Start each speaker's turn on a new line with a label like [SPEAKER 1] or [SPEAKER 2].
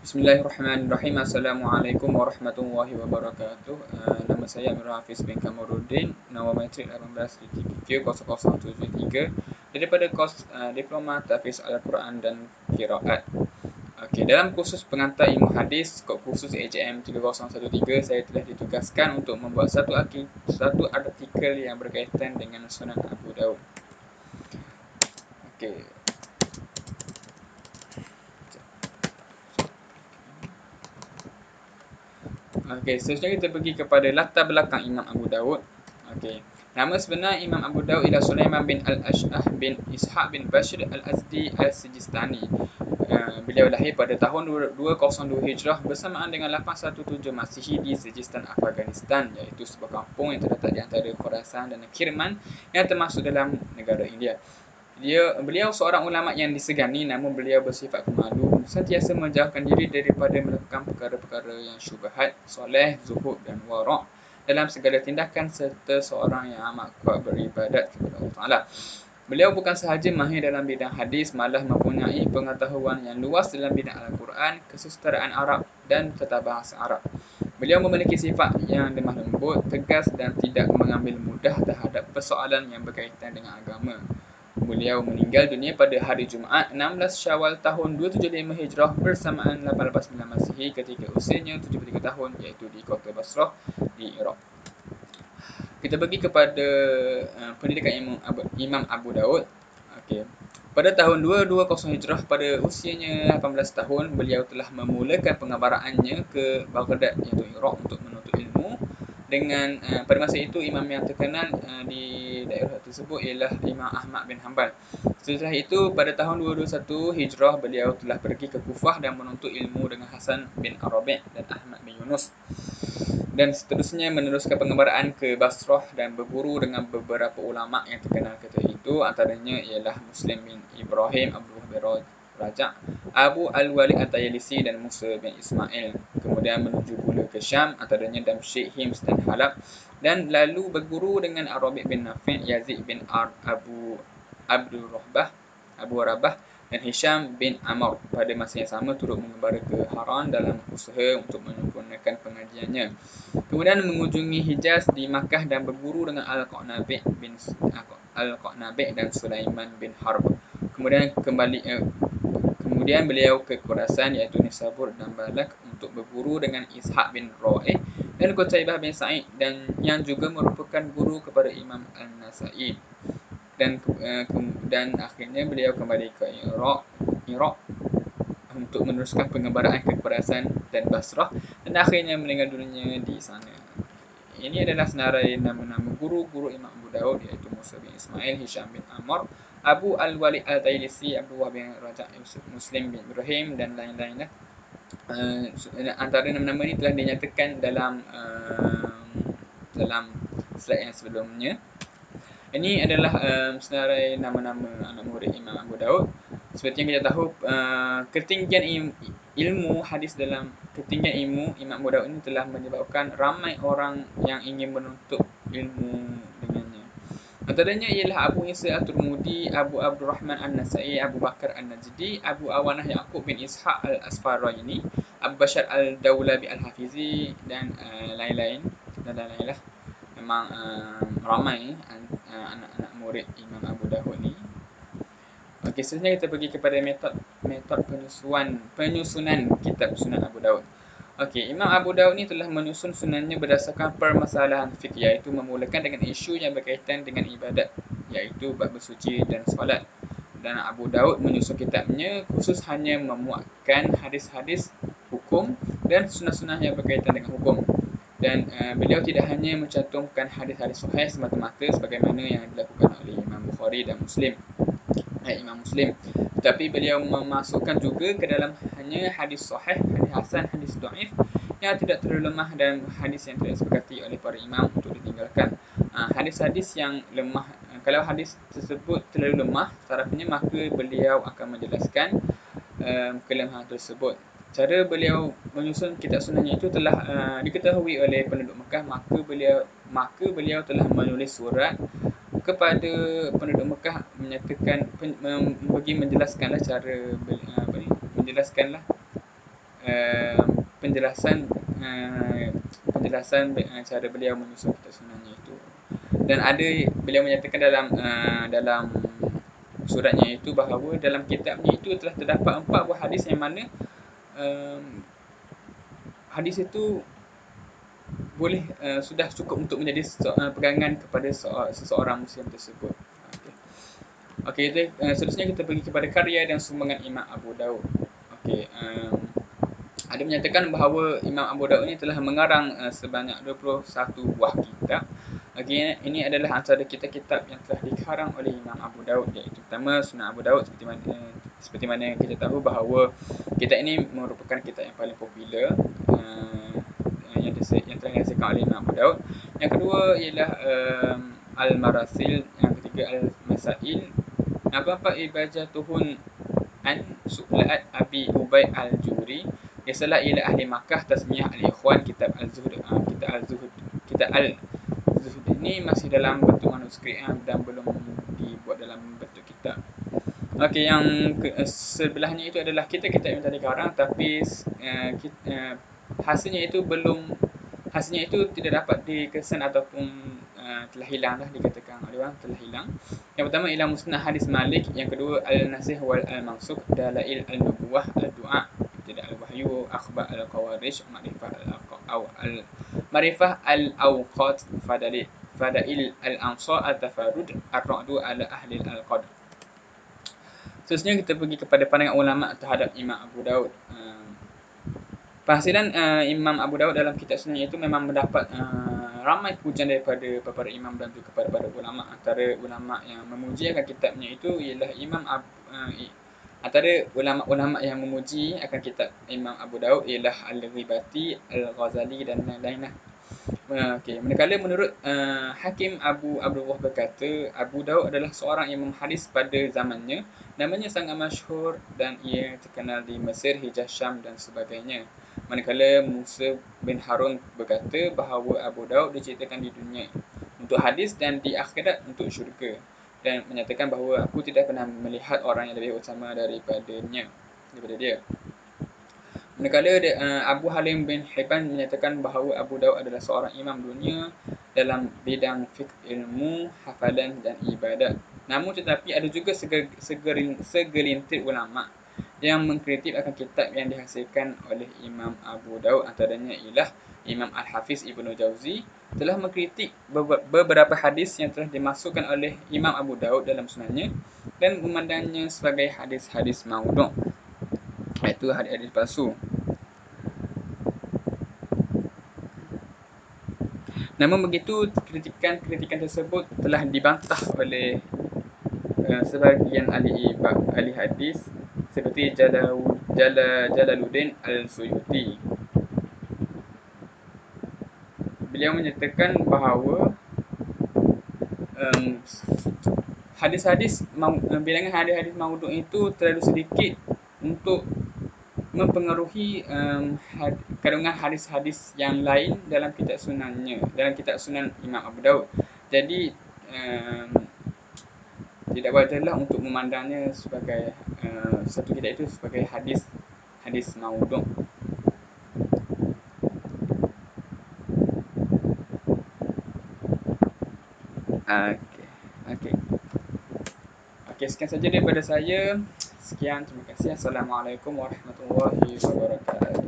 [SPEAKER 1] Bismillahirrahmanirrahim. Assalamualaikum warahmatullahi wabarakatuh. Nama saya Amirul Hafiz bin Kamarudin, nama matrik 18.0073 daripada kos Diploma Tahfiz Al-Quran dan Qiraat. Okey, dalam kursus pengantar ilmu hadis kod kursus AJM 3013, saya telah ditugaskan untuk membuat satu artikel yang berkaitan dengan Sunan Abu Daud. Okey. Okey, seterusnya kita pergi kepada latar belakang Imam Abu Daud. Okey. Nama sebenar Imam Abu Daud ialah Sulaiman bin Al-Ash'ah bin Ishaq bin Bashir Al-Azdi Al-Sijistani. Beliau lahir pada tahun 202 Hijrah bersamaan dengan 817 Masihi di Sijistan, Afghanistan, iaitu sebuah kampung yang terletak di antara Khorasan dan Kirman yang termasuk dalam negara India. Beliau seorang ulama yang disegani, namun beliau bersifat pemalu, sentiasa menjauhkan diri daripada melakukan perkara-perkara yang syubhat, soleh, zuhud dan wara' dalam segala tindakan, serta seorang yang amat kuat beribadat kepada Allah Ta'ala. Beliau bukan sahaja mahir dalam bidang hadis, malah mempunyai pengetahuan yang luas dalam bidang Al-Quran, kesusasteraan Arab dan tata bahasa Arab. Beliau memiliki sifat yang lemah lembut, tegas dan tidak mengambil mudah terhadap persoalan yang berkaitan dengan agama. Beliau meninggal dunia pada hari Jumaat 16 Syawal tahun 275 Hijrah bersamaan 889 Masihi ketika usianya 73 tahun, iaitu di kota Basrah di Iraq. Kita pergi kepada pendidikan Imam Abu Daud. Okey. Pada tahun 220 Hijrah, pada usianya 18 tahun, beliau telah memulakan pengembaraannya ke Baghdad, iaitu Iraq, untuk menuntut ilmu. Dengan pada masa itu imam yang terkenal di daerah tersebut ialah Imam Ahmad bin Hanbal. Setelah itu pada tahun 221 Hijrah, beliau telah pergi ke Kufah dan menuntut ilmu dengan Hasan bin Arabi' dan Ahmad bin Yunus, dan seterusnya meneruskan pengembaraan ke Basrah dan berguru dengan beberapa ulama yang terkenal ketika itu, antaranya ialah Muslim bin Ibrahim, Abdullah bin Raja', Abu Al-Walid At-Tayalisi dan Musa bin Ismail. Kemudian menuju pula ke Syam, antaranya Damsyik, Hims dan Halab, dan lalu berguru dengan Arabi' bin Nafi', Yazid bin Abu Rabah dan Hisham bin Amr. Pada masa yang sama turut mengembara ke Haran dalam usaha untuk menyempurnakan pengajiannya. Kemudian mengunjungi Hijaz di Makkah dan berguru dengan Al-Qanabi' dan Sulaiman bin Harb. Kemudian beliau ke Khurasan, iaitu Nisabur dan Balak, untuk berguru dengan Ishaq bin Ra'ih dan Qutaibah bin Sa'id, dan yang juga merupakan guru kepada Imam An-Nasa'i. Dan akhirnya beliau kembali ke Iraq untuk meneruskan pengembaraan ke Khurasan dan Basrah, dan akhirnya meninggal dunia di sana. Ini adalah senarai nama-nama guru-guru Imam Abu Daud, iaitu Musa bin Ismail, Hisham bin Amr, Abu Al-Walid Al-Tayalisi, Abdullah bin Raja', Muslim bin Ibrahim dan lain-lain. Antara nama-nama ini telah dinyatakan dalam slide yang sebelumnya. Ini adalah senarai nama-nama anak murid Imam Abu Daud. Seperti yang kita tahu, ketinggian ilmu hadis dalam ketinggian ilmu Imam Abu Daud ini telah menyebabkan ramai orang yang ingin menuntut ilmu dengannya. Antaranya ialah Abu Isa At-Tirmidzi, Abu Abdurrahman An-Nasa'i, Abu Bakar An-Najdi, Abu Awanah Yaqub bin Ishaq Al-Asfaraini, Abu Bashar Al-Dawlabi Al-Hafizi dan lain-lain lah. Memang ramai anak-anak murid Imam Abu Daud ni. Okey, seterusnya kita pergi kepada metod penyusunan kitab Sunan Abu Daud. Okey, Imam Abu Daud ni telah menyusun sunannya berdasarkan permasalahan fiqh, iaitu memulakan dengan isu yang berkaitan dengan ibadat, iaitu bab bersuci dan solat. Dan Abu Daud menyusun kitabnya khusus hanya memuatkan hadis-hadis hukum dan sunah-sunah yang berkaitan dengan hukum. Dan beliau tidak hanya mencantumkan hadis-hadis sahih semata-mata sebagaimana yang dilakukan oleh Imam Bukhari dan Imam Muslim, tetapi beliau memasukkan juga ke dalam hanya hadis sahih, hadis hasan, hadis dhaif yang tidak terlalu lemah, dan hadis yang tidak disepakati oleh para imam untuk ditinggalkan. Hadis-hadis yang lemah, kalau hadis tersebut terlalu lemah tarafnya, maka beliau akan menjelaskan kelemahan tersebut. Cara beliau menyusun kitab sunahnya itu telah diketahui oleh penduduk Mekah, maka beliau telah menulis surat kepada penduduk Mekah menyatakan bagi menjelaskanlah cara menjelaskanlah penjelasan cara beliau menyusun kitab sunanya itu. Dan ada beliau menyatakan dalam suratnya itu bahawa dalam kitabnya itu telah terdapat 4 buah hadis yang mana hadis itu boleh sudah cukup untuk menjadi pegangan kepada seseorang Muslim tersebut. Okey, seterusnya kita pergi kepada karya dan sumbangan Imam Abu Daud. Okey, ada menyatakan bahawa Imam Abu Daud ini telah mengarang sebanyak 21 buah kitab. Okey, ini adalah antara kitab-kitab yang telah dikarang oleh Imam Abu Daud, iaitu pertama Sunan Abu Daud, seperti mana kita tahu bahawa kitab ini merupakan kitab yang paling popular yang telah dihasilkan oleh Imam Abu Daud. Yang kedua ialah Al-Marasil, yang ketiga Al-Masail, yang keempat Ibajatuhun an Su'lat Abi Ubaid Al-Juri. Yang salah ialah Ahli Makkah, Tasmiyah Al-Ikhwan, Kitab Al-Zuhd. Kitab Al-Zuhd ini masih dalam bentuk manuskrip dan belum dibuat dalam bentuk kitab. Okey, yang sebelahnya itu adalah kitab-kitab yang tadi karang, tapi hasilnya itu tidak dapat dikesan ataupun telah hilang dah, dikatakan oleh orang telah hilang. Yang pertama ialah Musnad Hadis Malik, yang kedua Al-Nasih wal Al-Mansukh, Dalail Al-Nubuwah, Al-Du'a, Ibtida' Al-Wahyu, Akhbar Al-Qawarij, Ma'rifah Al-Awqat, Fadail Al-Ansar, Al-Tafarrud, Ar-Ra'du ala Ahli Al-Qadr. Seterusnya kita pergi kepada pandangan ulama terhadap Imam Abu Daud. Penghasilan Imam Abu Daud dalam kitab Sunan itu memang mendapat ramai pujian daripada para imam dan juga kepada para ulama. Antara ulama yang memuji akan kitabnya itu ialah antara ulama-ulama yang memuji akan kitab Imam Abu Daud ialah Al-Ghibati, Al-Ghazali dan lain-lain. Okey, manakala menurut Hakim Abu Abdullah berkata, Abu Daud adalah seorang imam hadis pada zamannya. Namanya sangat masyhur dan ia terkenal di Mesir, Hijaz, Syam dan sebagainya. Manakala Musa bin Harun berkata bahawa Abu Daud diciptakan di dunia untuk hadis dan di akhirat untuk syurga, dan menyatakan bahawa aku tidak pernah melihat orang yang lebih utama daripada dia. Manakala Abu Halim bin Hibban menyatakan bahawa Abu Daud adalah seorang imam dunia dalam bidang fiqh, ilmu, hafalan dan ibadat. Namun tetapi ada juga segelintir ulama yang mengkritik akan kitab yang dihasilkan oleh Imam Abu Daud. Antaranya ialah Imam Al-Hafiz Ibnu Jauzi telah mengkritik beberapa hadis yang telah dimasukkan oleh Imam Abu Daud dalam sunannya dan memandangnya sebagai hadis-hadis maudhu', iaitu hadis-hadis palsu. Namun begitu, kritikan tersebut telah dibantah oleh sebahagian ahli hadis seperti Jalaluddin Al-Suyuti. Beliau menyatakan bahawa bilangan hadis-hadis maudhu' itu terlalu sedikit untuk mempengaruhi kandungan hadis-hadis yang lain dalam kitab sunannya, dalam kitab Sunan Imam Abu Daud. Jadi tidak wajarlah untuk memandangnya sebagai satu kitab itu sebagai hadis maudhu'. Okey, sekian saja daripada saya. Sekian, terima kasih. Assalamualaikum warahmatullahi wabarakatuh.